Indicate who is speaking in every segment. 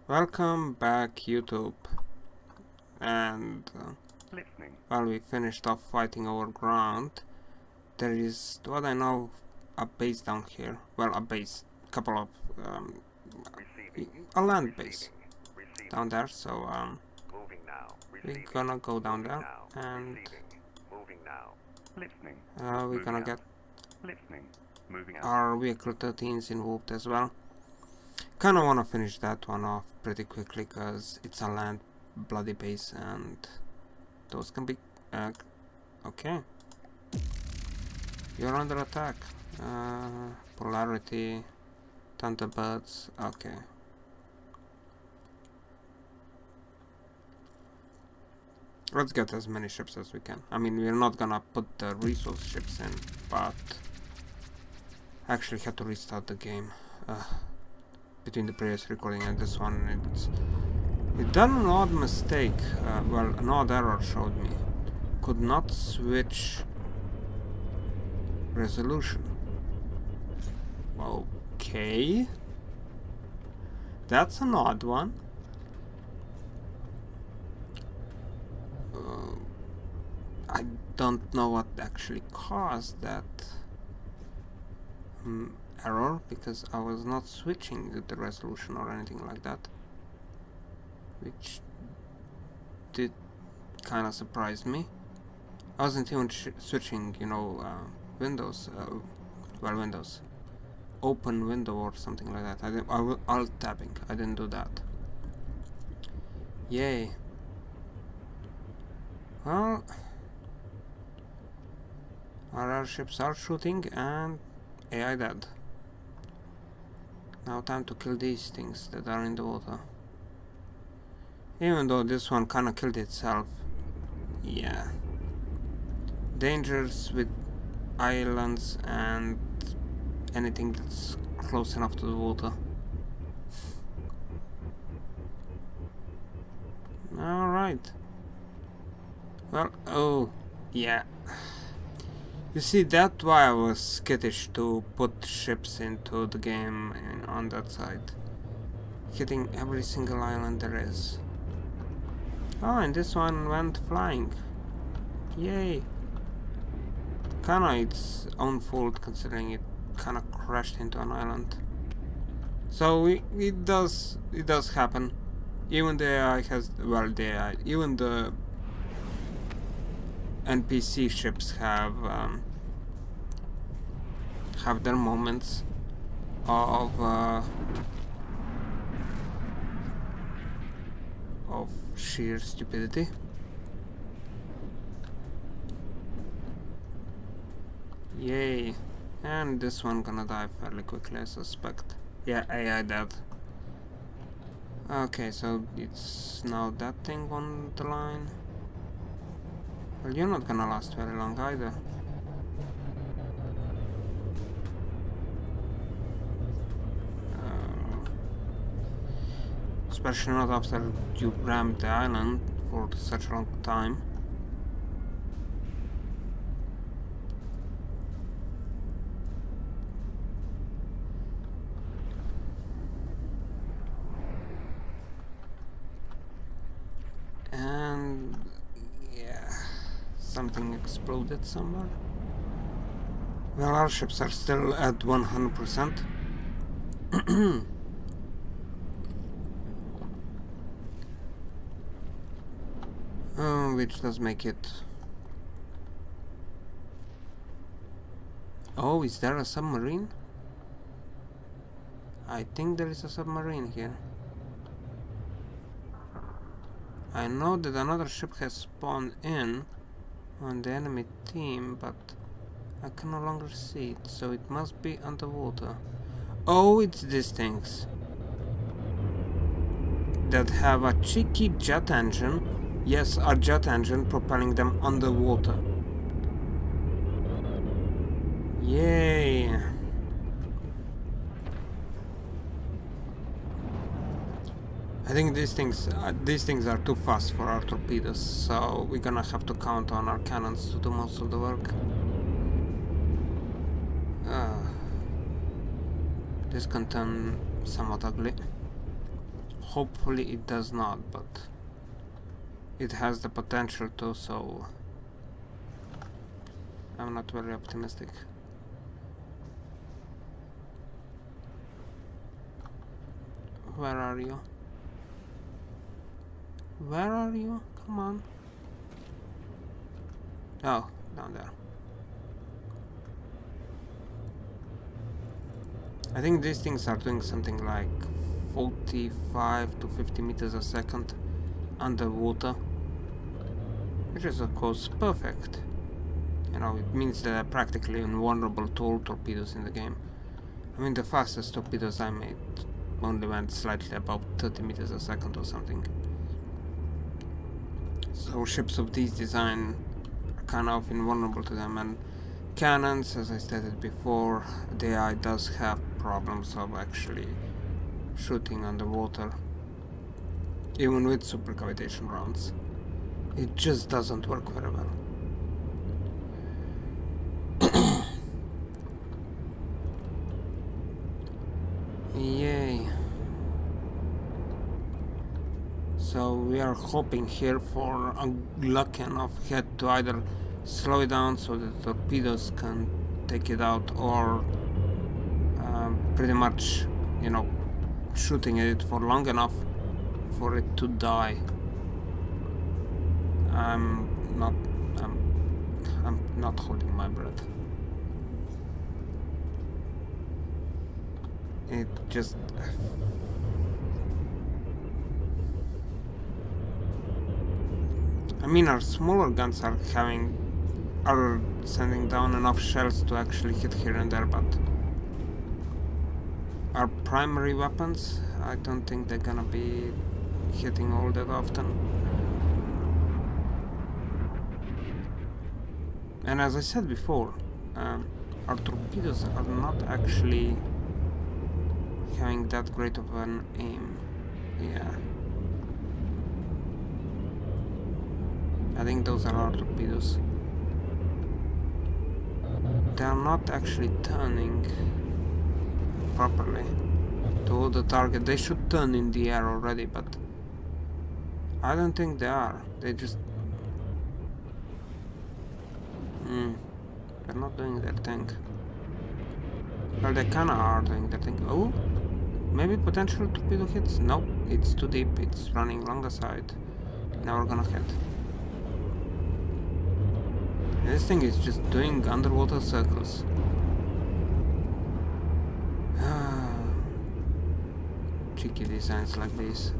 Speaker 1: Welcome back, YouTube. And while we finished off fighting over ground, there is, what I know, a base down here. Well, a base, couple of a land base down there. So we're gonna go down there and we're gonna get our vehicle 13s involved as well. Kinda wanna finish that one off pretty quickly because it's a land bloody base and those can be okay. You're under attack. Polarity, Thunderbirds, okay. Let's get as many ships as we can. I mean, we're not gonna put the resource ships in, but I actually had to restart the game. Between the previous recording and this one, it done an odd mistake. Well, an odd error showed me. Could not switch resolution. Okay, that's an odd one. I don't know what actually caused that error, because I was not switching the resolution or anything like that, which did kind of surprise me. I wasn't even switching, you know, Windows, well, Windows, open window or something like that. I was alt tabbing. I didn't do that. Yay. Well, our airships are shooting and AI dead. Now time to kill these things that are in the water. Even though this one kinda killed itself. Yeah. Dangers with islands and anything that's close enough to the water. Alright. Well, oh, yeah. You see, that's why I was skittish to put ships into the game on that side. Hitting every single island there is. Oh, and this one went flying. Yay. Kinda its own fault, considering it kinda crashed into an island. So it does happen. Even the AI has, well, the AI, even the NPC ships have their moments of sheer stupidity. Yay. And this one gonna die fairly quickly, I suspect. Yeah, AI dead. Okay, so it's now that thing on the line. Well, you're not gonna last very long either. Especially not after you rammed the island for such a long time. And yeah, something exploded somewhere. Well, our ships are still at 100%. Which does make it... Oh, is there a submarine? I think there is a submarine here. I know that another ship has spawned in on the enemy team, but I can no longer see it, so it must be underwater. Oh, it's these things that have a cheeky jet engine. Yes, a jet engine propelling them underwater. Yay! I think these things are too fast for our torpedoes, so we're gonna have to count on our cannons to do most of the work. This can turn somewhat ugly. Hopefully it does not, but it has the potential to, so I'm not very optimistic. Where are you? Where are you? Come on. Oh, down there. I think these things are doing something like 45 to 50 meters a second underwater, which is of course perfect. You know, it means that they're practically invulnerable to all torpedoes in the game. I mean, the fastest torpedoes I made only went slightly above 30 meters a second or something. So ships of this design are kind of invulnerable to them, and cannons, as I stated before, the AI does have problems of actually shooting underwater, even with supercavitation rounds. It just doesn't work very well. Yay. So we are hoping here for a lucky enough hit to either slow it down so that the torpedoes can take it out, or pretty much, you know, shooting at it for long enough for it to die. I'm not holding my breath. It just... I mean, our smaller guns are sending down enough shells to actually hit here and there, but our primary weapons, I don't think they're gonna be hitting all that often. And as I said before, our torpedoes are not actually having that great of an aim. Yeah. I think those are our torpedoes. They are not actually turning properly to the target. They should turn in the air already, but I don't think they are. They just... they're not doing their thing. Well, they kinda are doing their thing. Oh! Maybe potential torpedo hits? Nope, it's too deep. It's running long aside. Now we're gonna hit. This thing is just doing underwater circles. Cheeky designs like this.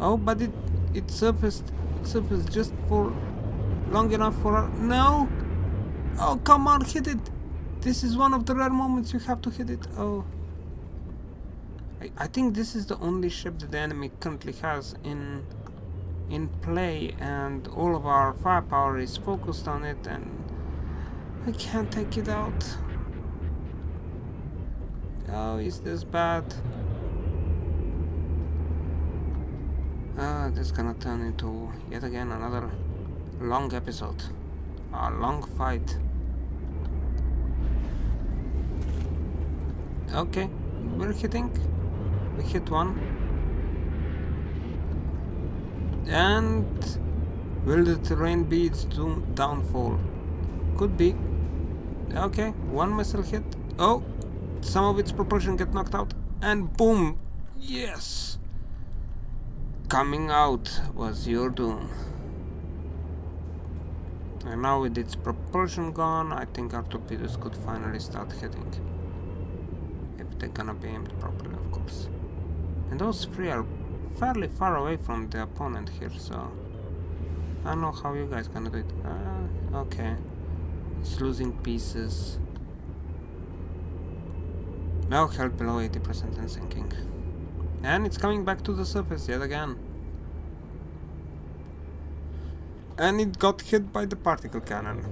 Speaker 1: Oh, but it surfaced just for long enough for our... No! Oh, come on, hit it! This is one of the rare moments you have to hit it. Oh. I think this is the only ship that the enemy currently has in play, and all of our firepower is focused on it, and I can't take it out. Oh, is this bad? This is gonna turn into yet again another long episode, a long fight. Okay, we're hitting. We hit one. And will the terrain be its downfall? Could be. Okay, one missile hit. Oh, some of its propulsion get knocked out, and boom! Yes! Coming out was your doom. And now with its propulsion gone, I think our torpedoes could finally start hitting. If they're gonna be aimed properly, of course. And those three are fairly far away from the opponent here, so I don't know how you guys gonna do it. Okay, it's losing pieces. Now held below 80% and sinking, and it's coming back to the surface yet again, and it got hit by the particle cannon.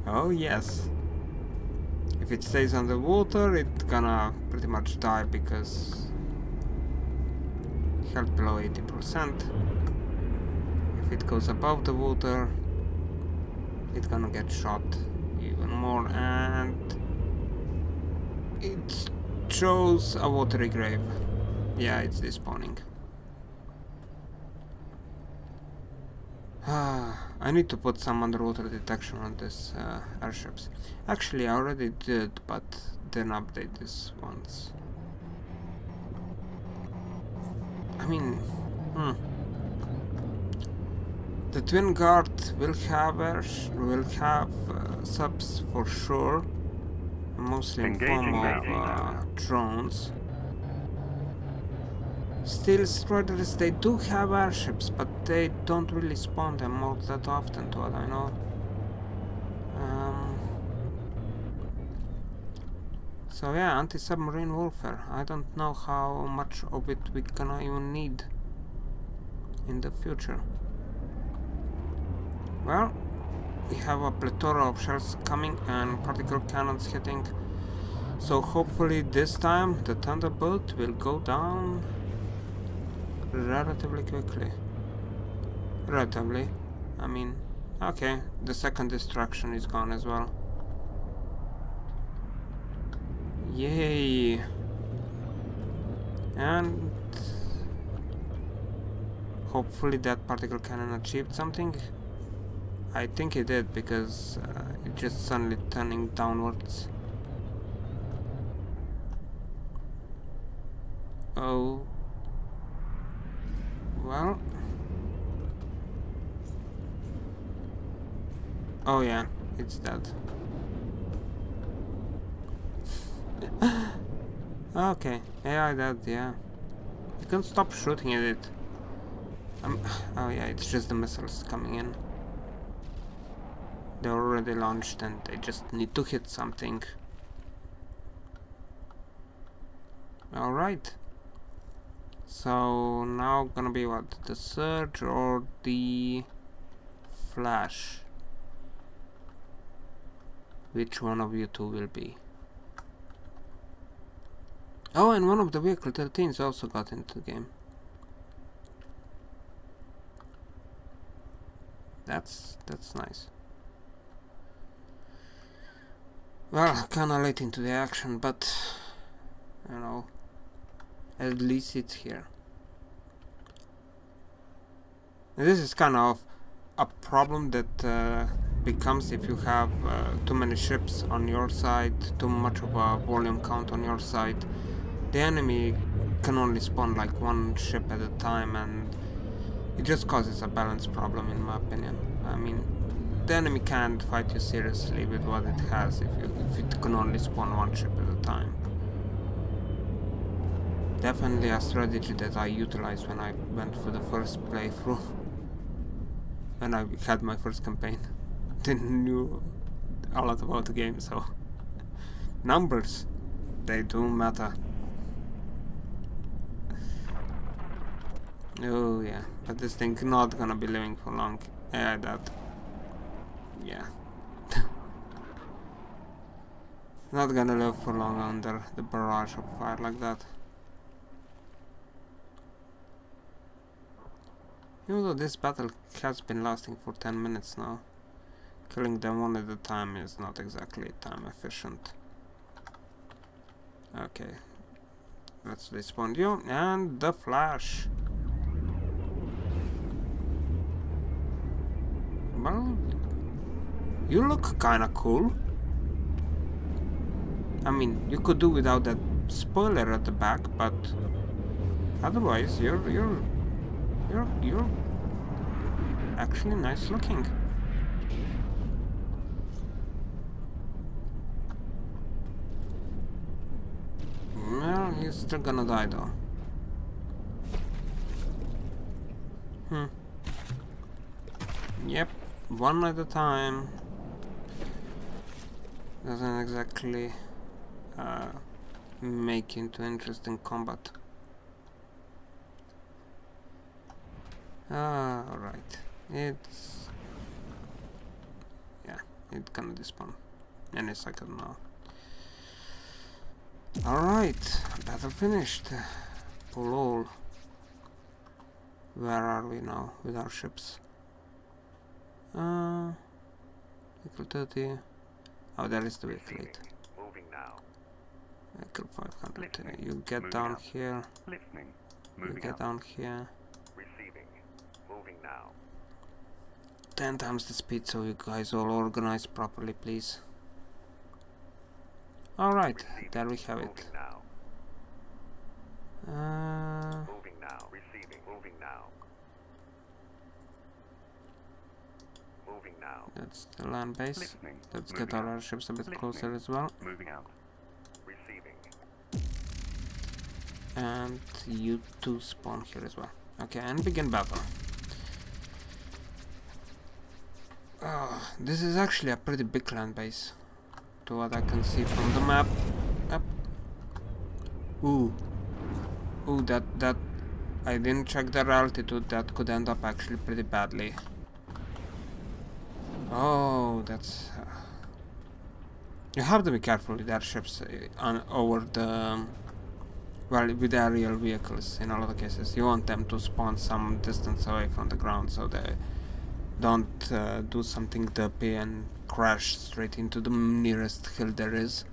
Speaker 1: Oh yes. If it stays underwater, it's gonna pretty much die because held below 80%. If it goes above the water, it's gonna get shot even more, and it's shows a watery grave. Yeah, it's despawning. I need to put some underwater detection on these airships. Actually, I already did, but didn't update this once. I mean, the Twin Guard will have subs for sure, mostly in form of drones. Still, Striders, they do have airships, but they don't really spawn them all that often, to what I know. So yeah, anti-submarine warfare. I don't know how much of it we're gonna even need in the future. Well, we have a plethora of shells coming and particle cannons hitting. So hopefully this time the Thunderbolt will go down relatively quickly. Relatively. I mean, okay, the second destruction is gone as well. Yay! And hopefully that particle cannon achieved something. I think it did, because it just suddenly turning downwards. Oh. Well. Oh yeah, it's dead. Okay, AI dead, yeah. You can stop shooting at it. Oh yeah, it's just the missiles coming in. They're already launched and they just need to hit something. Alright. So now gonna be what? The Surge or the Flash? Which one of you two will be? Oh, and one of the Vehicle 13s also got into the game. That's nice. Well, kinda late into the action, but you know, at least it's here. And this is kind of a problem that becomes if you have too many ships on your side, too much of a volume count on your side. The enemy can only spawn like one ship at a time, and it just causes a balance problem in my opinion. I mean, the enemy can't fight you seriously with what it has if it can only spawn one ship at a time. Definitely a strategy that I utilized when I went for the first playthrough. When I had my first campaign. Didn't know a lot about the game, so numbers, they do matter. Oh yeah, but this thing not gonna be living for long. Yeah, that. Yeah. Not gonna live for long under the barrage of fire like that. Even though this battle has been lasting for 10 minutes now, killing them one at a time is not exactly time efficient. Okay, let's respawn you and the Flash. Well, you look kinda cool. I mean, you could do without that spoiler at the back, but otherwise you're actually nice looking. Well, he's still gonna die though. Yep, one at a time. Doesn't exactly make into interesting combat. Alright. It's... yeah, it's gonna despawn any second now. Alright, battle finished. Pull all. Where are we now with our ships? Vehicle 30. Oh, there is the vehicle 8.
Speaker 2: Moving now.
Speaker 1: Vehicle 500. You get down here. You get down here. 10 times the speed, so you guys all organize properly, please. Alright, there we have it. That's the land base. Let's get our airships a bit closer as well. And you two spawn here as well. Okay, and begin battle. This is actually a pretty big land base, to what I can see from the map. Yep. Ooh, that I didn't check their altitude. That could end up actually pretty badly. Oh, that's... you have to be careful with airships over the... well, with aerial vehicles in a lot of cases. You want them to spawn some distance away from the ground so they don't do something dopey and crash straight into the nearest hill there is.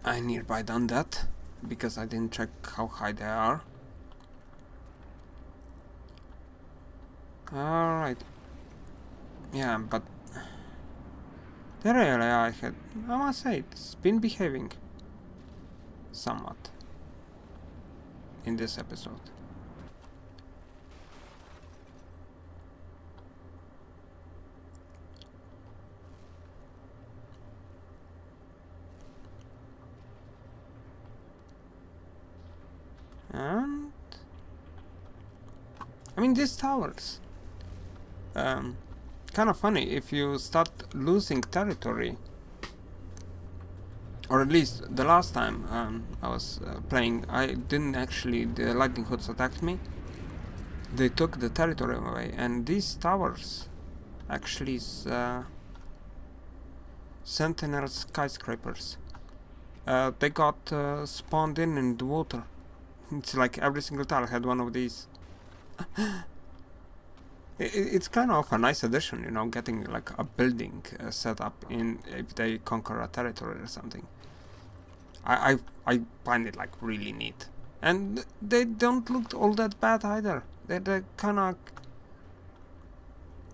Speaker 1: I nearby done that because I didn't check how high they are. Alright. Yeah, but the real AI had, I must say, it's been behaving somewhat in this episode. And I mean, these towers, kind of funny. If you start losing territory, or at least the last time I was playing, I didn't actually, the lightning hoods attacked me. They took the territory away, and these towers actually sentinel skyscrapers. They got spawned in the water. It's like every single tower had one of these. It's kind of a nice addition, you know, getting like a building set up in if they conquer a territory or something. I find it like really neat, and they don't look all that bad either. They're kind of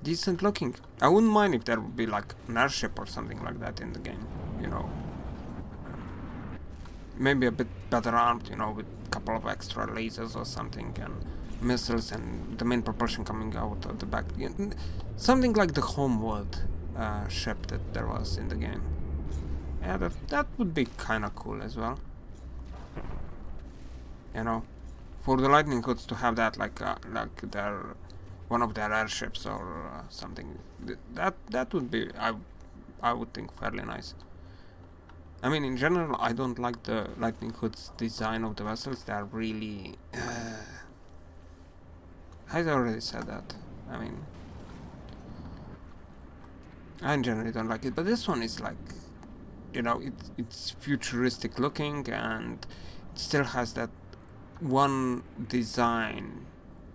Speaker 1: decent looking. I wouldn't mind if there would be like an airship or something like that in the game, you know. Maybe a bit better armed, you know, with a couple of extra lasers or something, and missiles, and the main propulsion coming out of the back. Something like the Homeworld ship that there was in the game. Yeah, that would be kind of cool as well. You know, for the lightning hoods to have that like their one of their airships or something. That would be, I would think, fairly nice. I mean, in general, I don't like the lightning hoods design of the vessels. They are really... I already said that. I mean, I generally don't like it, but this one is like, you know, it's futuristic looking, and it still has that one design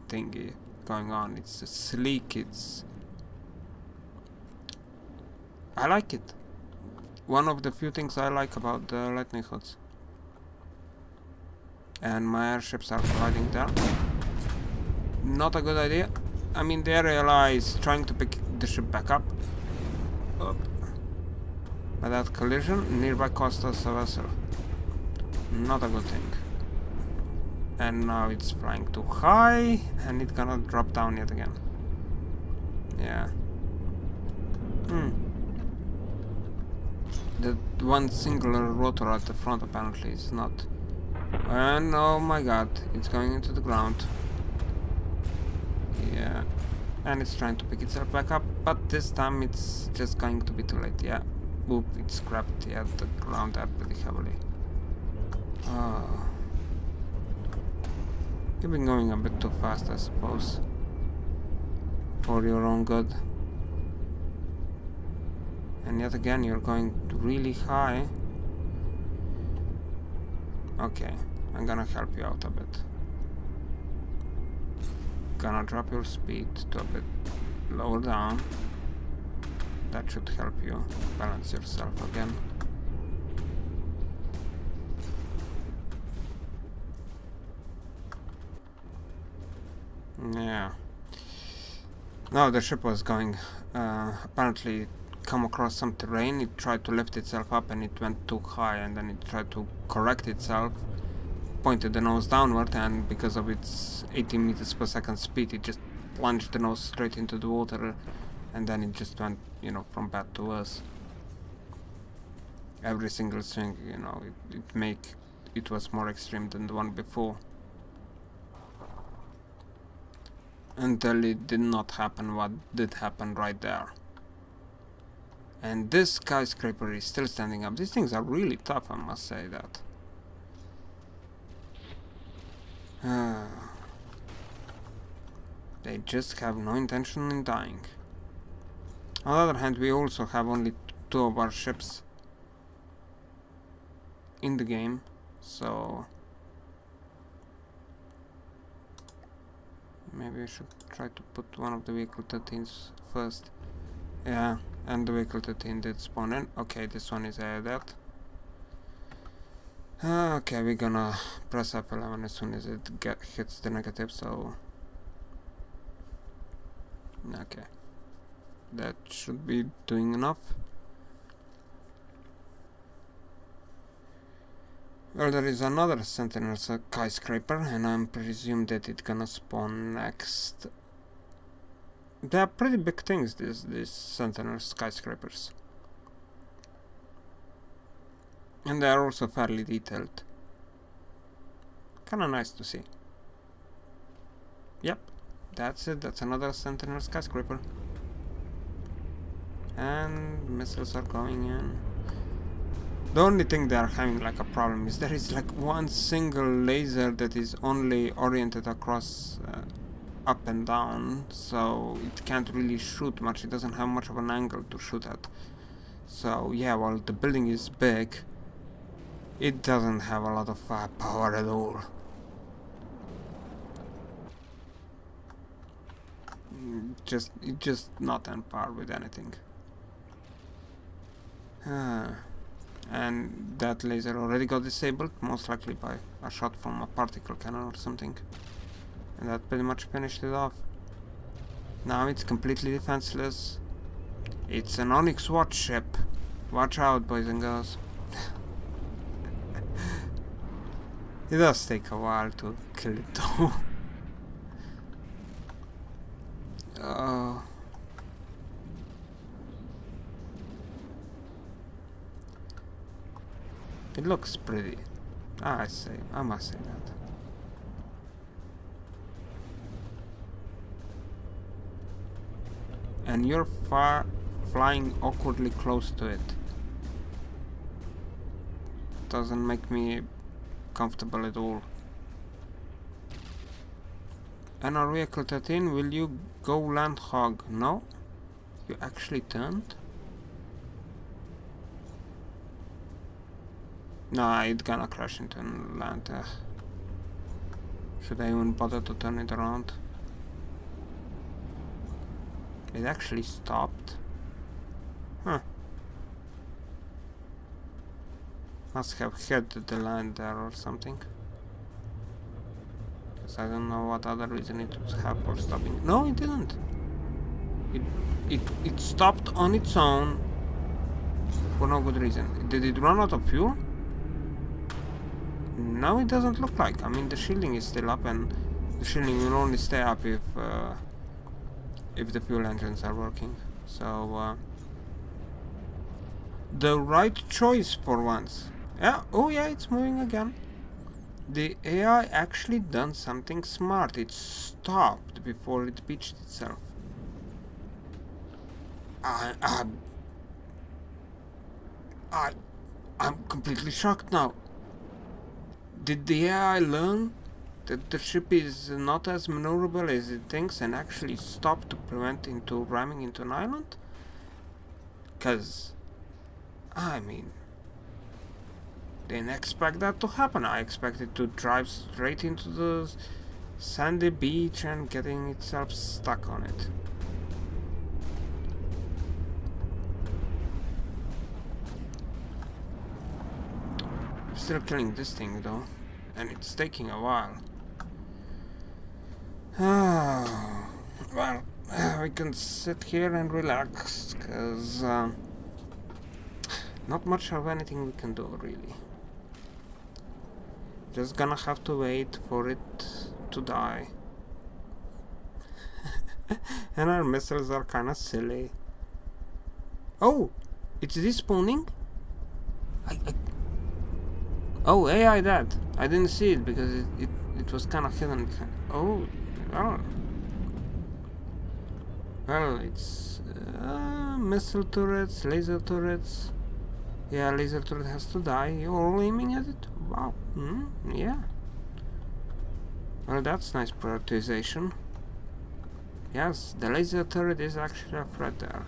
Speaker 1: thingy going on. It's sleek, I like it. One of the few things I like about the lightning hoods. And my airships are colliding there. Not a good idea. I mean, the ally is trying to pick the ship back up. But that collision nearby cost us a vessel. Not a good thing. And now it's flying too high, and it's gonna drop down yet again. Yeah. The one singular rotor at the front apparently is not. And oh my god, it's going into the ground. Yeah. And it's trying to pick itself back up, but this time it's just going to be too late. Yeah. Oop, it scrapped the ground there pretty heavily. Oh. You've been going a bit too fast, I suppose. For your own good. And yet again, you're going really high. Okay, I'm gonna help you out a bit. Gonna drop your speed to a bit lower down. That should help you balance yourself again. Yeah. No, the ship was going. Apparently, it come across some terrain. It tried to lift itself up, and it went too high. And then it tried to correct itself, pointed the nose downward, and because of its 18 meters per second speed, it just plunged the nose straight into the water, and then it just went, you know, from bad to worse. Every single swing, you know, it was more extreme than the one before. Until it did not happen what did happen right there. And this skyscraper is still standing up. These things are really tough, I must say that. They just have no intention in dying. On the other hand, we also have only 2 of our ships in the game, so maybe I should try to put one of the vehicle 13s first. Yeah, and the vehicle 13 did spawn in. Okay, this one is dead. Okay, we're gonna press F11 as soon as it hits the negative, so... Okay. That should be doing enough. Well, there is another Sentinel skyscraper, and I'm presume that it's gonna spawn next. They are pretty big things, these Sentinel skyscrapers. And they are also fairly detailed. Kinda nice to see. Yep, that's it, that's another Sentinel skyscraper. And missiles are going in. The only thing they are having like a problem is there is like one single laser that is only oriented across up and down, so it can't really shoot much. It doesn't have much of an angle to shoot at. So yeah, while the building is big, it doesn't have a lot of power at all. It's just not on par with anything. And that laser already got disabled, most likely by a shot from a particle cannon or something. And that pretty much finished it off. Now it's completely defenseless. It's an Onyx Watch ship. Watch out, boys and girls. It does take a while to kill it though. It looks pretty. I must say that. And you're flying awkwardly close to it. Doesn't make me comfortable at all. And our vehicle 13, will you go land hog? No? You actually turned? Nah, it's gonna crash into land. Should I even bother to turn it around? It actually stopped. Huh. Must have hit the land there or something. Because I don't know what other reason it would have for stopping. No, it didn't. It stopped on its own for no good reason. Did it run out of fuel? No, it doesn't look like. I mean, the shielding is still up, and the shielding will only stay up if the fuel engines are working. So the right choice for once. Yeah. Oh yeah, it's moving again. The AI actually done something smart. It stopped before it beached itself. I'm completely shocked now. Did the AI learn that the ship is not as maneuverable as it thinks and actually stop to prevent into ramming into an island? Cause, I mean, didn't expect that to happen. I expected to drive straight into the sandy beach and getting itself stuck on it. Still killing this thing though, and it's taking a while. Oh, well, we can sit here and relax, because not much of anything we can do, really. Just gonna have to wait for it to die. And our missiles are kinda silly. Oh! It's despawning? Oh, AI that. I didn't see it because it was kinda hidden behind. Oh, well. Well, it's missile turrets, laser turrets. Yeah, laser turret has to die. You're all aiming at it? Wow. Yeah. Well, that's nice prioritization. Yes, the laser turret is actually a threat there.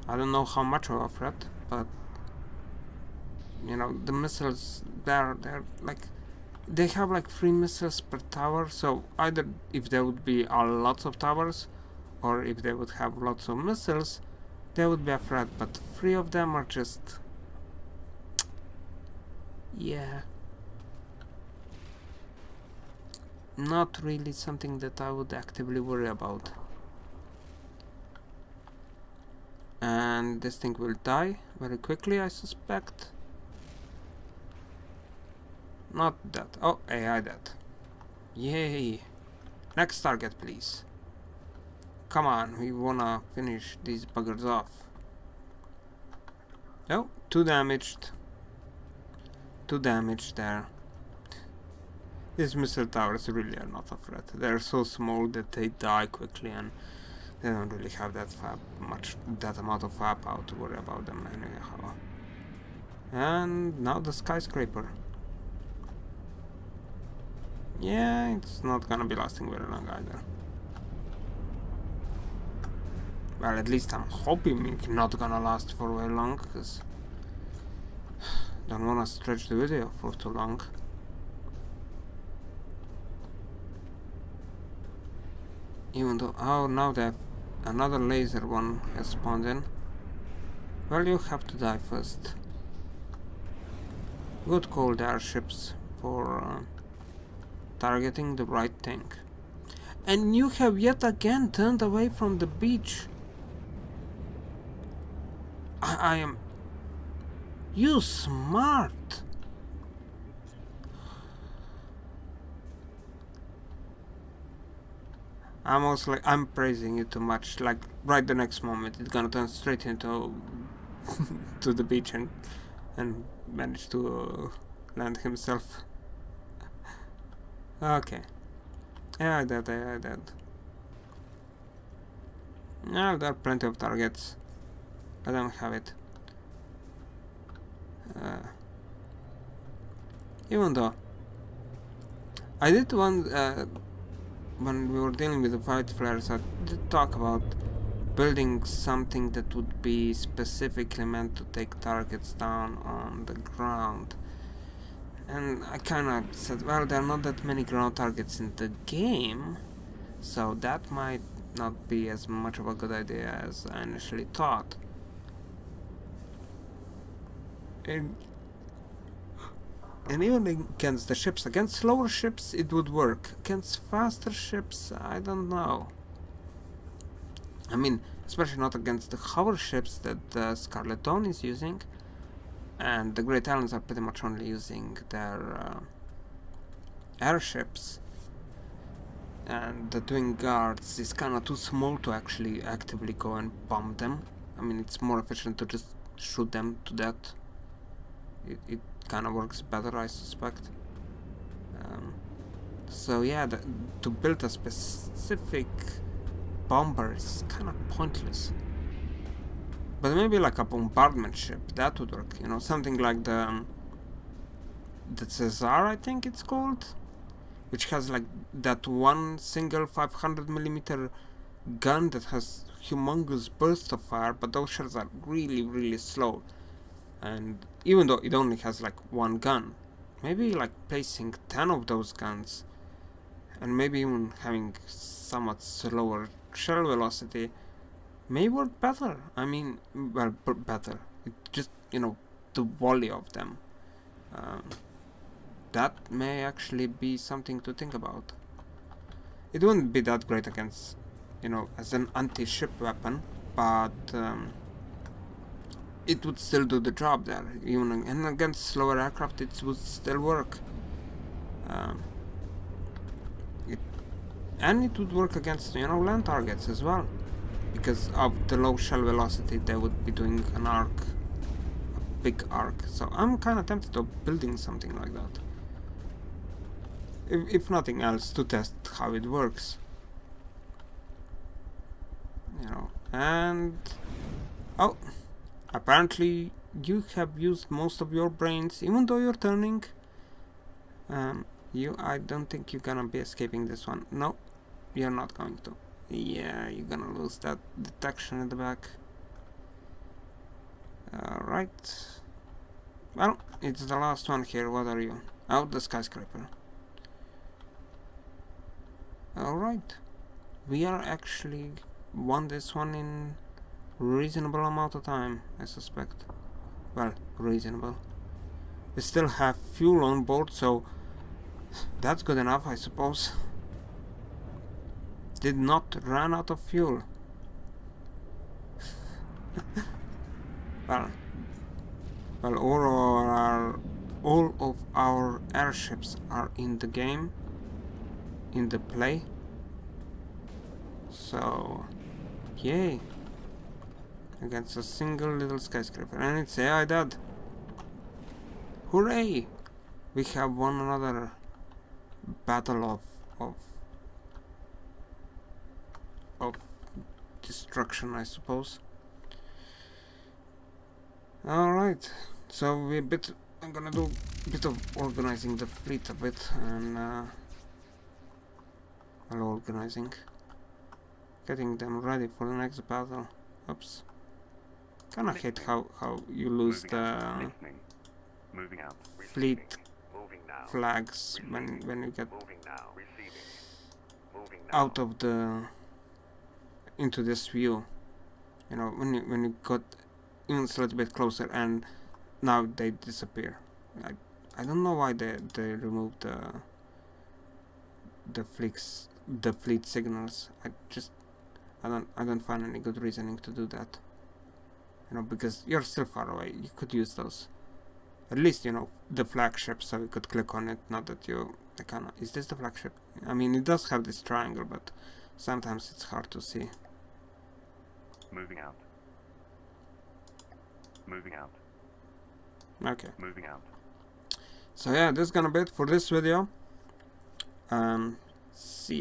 Speaker 1: I don't know how much of a threat, but you know, the missiles they're like they have like 3 missiles per tower, so either if there would be lots of towers or if they would have lots of missiles, they would be a threat, but 3 of them are just yeah, not really something that I would actively worry about. And this thing will die very quickly, I suspect. Not that. Oh, AI dead. Yay. Next target, please. Come on, we wanna finish these buggers off. Oh, 2 damaged. 2 damaged there. These missile towers really are not a threat. They're so small that they die quickly and they don't really have that amount of firepower to worry about them anyhow. And now the skyscraper. Yeah, it's not gonna be lasting very long either. Well, at least I'm hoping it's not gonna last for very long, because don't wanna stretch the video for too long. Even though, oh, now that another laser one has spawned in. Well, you have to die first. Good call, the airships, for targeting the right thing. And you have yet again turned away from the beach. I am... You smart! I'm praising you too much. Like, right the next moment, it's gonna turn straight into... to the beach and manage to land himself. Okay. Yeah, I did. Yeah, there are plenty of targets. I don't have it. Even though I did one when we were dealing with the fight flares, I did talk about building something that would be specifically meant to take targets down on the ground. And I kinda said, well, there are not that many ground targets in the game, so that might not be as much of a good idea as I initially thought. And even against the ships, against slower ships it would work. Against faster ships, I don't know. I mean, especially not against the hover ships that Scarlet Dawn is using. And the Great Islands are pretty much only using their airships. And the Twin Guards is kinda too small to actually actively go and bomb them. I mean, it's more efficient to just shoot them to death. It kind of works better, I suspect. So yeah, to build a specific bomber is kind of pointless. But maybe like a bombardment ship, that would work. You know, something like the Cesar, I think it's called, which has like that one single 500mm gun that has humongous bursts of fire, but those shells are really slow. And even though it only has like one gun, maybe like placing 10 of those guns and maybe even having somewhat slower shell velocity may work better. I mean, well, better. It just, you know, the volley of them. That may actually be something to think about. It wouldn't be that great against, you know, as an anti-ship weapon, but it would still do the job there. Even and against slower aircraft, it would still work. And it would work against, you know, land targets as well, because of the low shell velocity. They would be doing an arc, a big arc. So I'm kind of tempted of building something like that, if nothing else, to test how it works. You know, and oh, apparently you have used most of your brains, even though you're turning. I don't think you're gonna be escaping this one. No, you're not going to. Yeah, you're gonna lose that detection in the back. Alright. Well, it's the last one here. What are you? Oh, the skyscraper. Alright. We are actually won this one in reasonable amount of time, I suspect. Well, reasonable. We still have fuel on board, so that's good enough, I suppose. Did not run out of fuel. Well, all of our airships are in the game, in the play. So, yay! Against a single little skyscraper, and it's AI dead. Hooray! We have won another battle of destruction, I suppose. Alright, so I'm gonna do a bit of organizing the fleet a bit, and getting them ready for the next battle. Oops. Kinda hate how you lose the fleet flags when you get out of the into this view. You know, when you got even a little bit closer, and now they disappear. I don't know why they removed the fleet signals. I don't find any good reasoning to do that. You know, because you're still far away. You could use those. At least, you know, the flagship, so you could click on it. Not that you kinda. Is this the flagship? I mean, it does have this triangle, but sometimes it's hard to see.
Speaker 2: Moving out. Moving out.
Speaker 1: Okay.
Speaker 2: Moving out.
Speaker 1: So yeah, this is gonna be it for this video. See